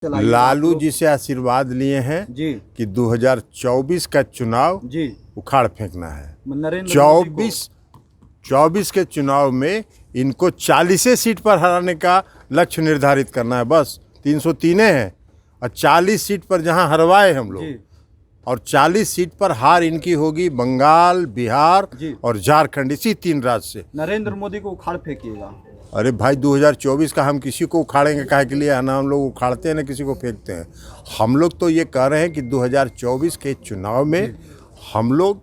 लालू जी से आशीर्वाद लिए हैं जी कि 2024 का चुनाव जी उखाड़ फेंकना है। नरेंद्र मोदी को 24 के चुनाव में इनको 40 सीट पर हराने का लक्ष्य निर्धारित करना है। बस 303 हैं और 40 सीट पर जहां हरवाए हम जी लोग, और 40 सीट पर हार इनकी होगी बंगाल, बिहार जी और झारखंड, इसी 3 राज्य से। नरेंद्र मोदी को उखाड़ फेंकिएगा। अरे भाई 2024 का हम किसी को उखाड़ेंगे काहे के लिए? ना हम लोग उखाड़ते हैं ना किसी को फेंकते हैं। हम लोग तो ये कह रहे हैं कि 2024 के चुनाव में हम लोग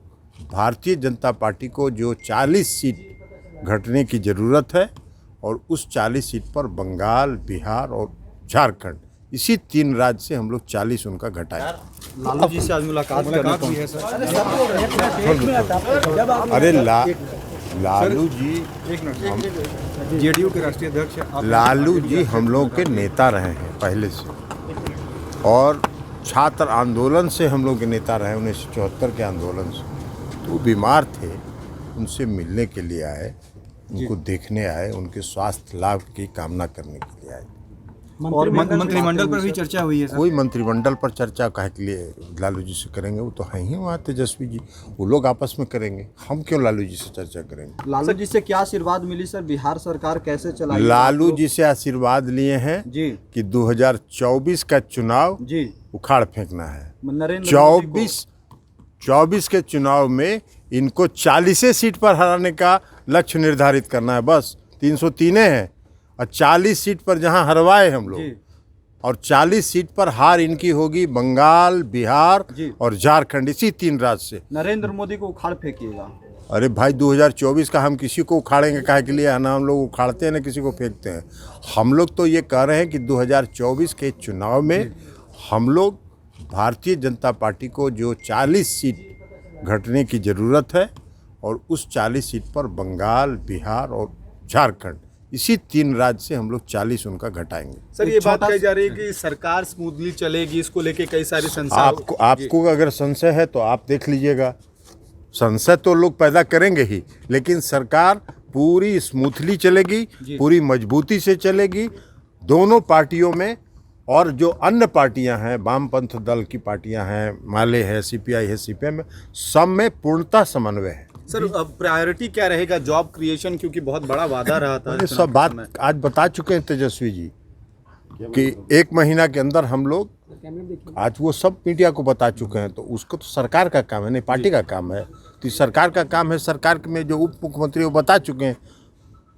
भारतीय जनता पार्टी को जो 40 सीट घटने की ज़रूरत है, और उस 40 सीट पर बंगाल, बिहार और झारखंड, इसी 3 राज्य से हम लोग 40 उनका घटाएंगे। लालू जी से आज मुलाकात करना है सर। अरे लालू जी जेडीयू के राष्ट्रीय अध्यक्ष लालू जी हम लोग के नेता रहे हैं पहले से, और छात्र आंदोलन से हम लोग के नेता रहे, 1974 के आंदोलन से। तो वो बीमार थे, उनसे मिलने के लिए आए, उनको देखने आए, उनके स्वास्थ्य लाभ की कामना करने के लिए आए। और मंत्रिमंडल पर भी चर्चा हुई है सर। कोई मंत्रिमंडल पर चर्चा काहे के लिए लालू जी से करेंगे? वो तो हैं ही वहाँ तेजस्वी जी, वो लोग आपस में करेंगे। हम क्यों लालू जी से चर्चा करेंगे? लालू जी से क्या आशीर्वाद मिली सर? बिहार सरकार कैसे चलाएगी? लालू जी से आशीर्वाद लिए हैं जी कि 2024 का चुनाव जी उखाड़ फेंकना है। नरेंद्र मोदी को 24 के चुनाव में इनको 40 सीट पर हराने का लक्ष्य निर्धारित करना है। बस 303 हैं और 40 सीट पर जहां हरवाए हम लोग, जी और 40 सीट पर हार इनकी होगी बंगाल, बिहार जी और झारखंड, इसी 3 राज्य से। नरेंद्र मोदी को उखाड़ फेंकिएगा। अरे भाई 2024 का हम किसी को उखाड़ेंगे काहे के लिए? ना हम लोग उखाड़ते हैं ना किसी को फेंकते हैं। हम लोग तो ये कह रहे हैं कि 2024 के चुनाव में हम लोग भारतीय जनता पार्टी को जो 40 सीट घटने की ज़रूरत है, और उस 40 सीट पर बंगाल, बिहार और झारखंड, इसी 3 राज्य से हम लोग 40 उनका घटाएंगे। सर ये बात कही जा रही है कि सरकार स्मूथली चलेगी, इसको लेके कई सारी संशय। आपको अगर संशय है तो आप देख लीजिएगा। संशय तो लोग पैदा करेंगे ही, लेकिन सरकार पूरी स्मूथली चलेगी, पूरी मजबूती से चलेगी। दोनों पार्टियों में, और जो अन्य पार्टियां हैं, वामपंथ दल की पार्टियां हैं, माले है, सीपीआई है, सीपीएम है, सब में पूर्णतः समन्वय है। सर अब प्रायोरिटी क्या रहेगा? जॉब क्रिएशन, क्योंकि बहुत बड़ा वादा रहा था। ये सब बात आज बता चुके हैं तेजस्वी जी कि 1 महीना के अंदर हम लोग, आज वो सब मीडिया को बता चुके हैं। तो उसको तो सरकार का काम है, नहीं पार्टी का काम है। तो सरकार का काम है, सरकार में जो उप मुख्यमंत्री वो बता चुके हैं।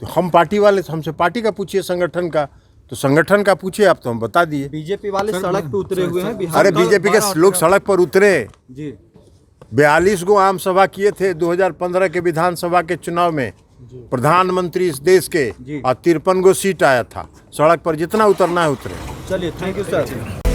तो हम पार्टी वाले, हमसे पार्टी का पूछिए, संगठन का, तो संगठन का पूछिए आप, तो हम बता दिए। बीजेपी वाले सड़क पे उतरे हुए हैं बिहार। अरे बीजेपी के लोग सड़क पर उतरे, जी 42 गो आम सभा किए थे 2015 के विधानसभा के चुनाव में, प्रधानमंत्री इस देश के, और 53 गो सीट आया था। सड़क पर जितना उतरना है उतरे। चलिए, थैंक यू सर।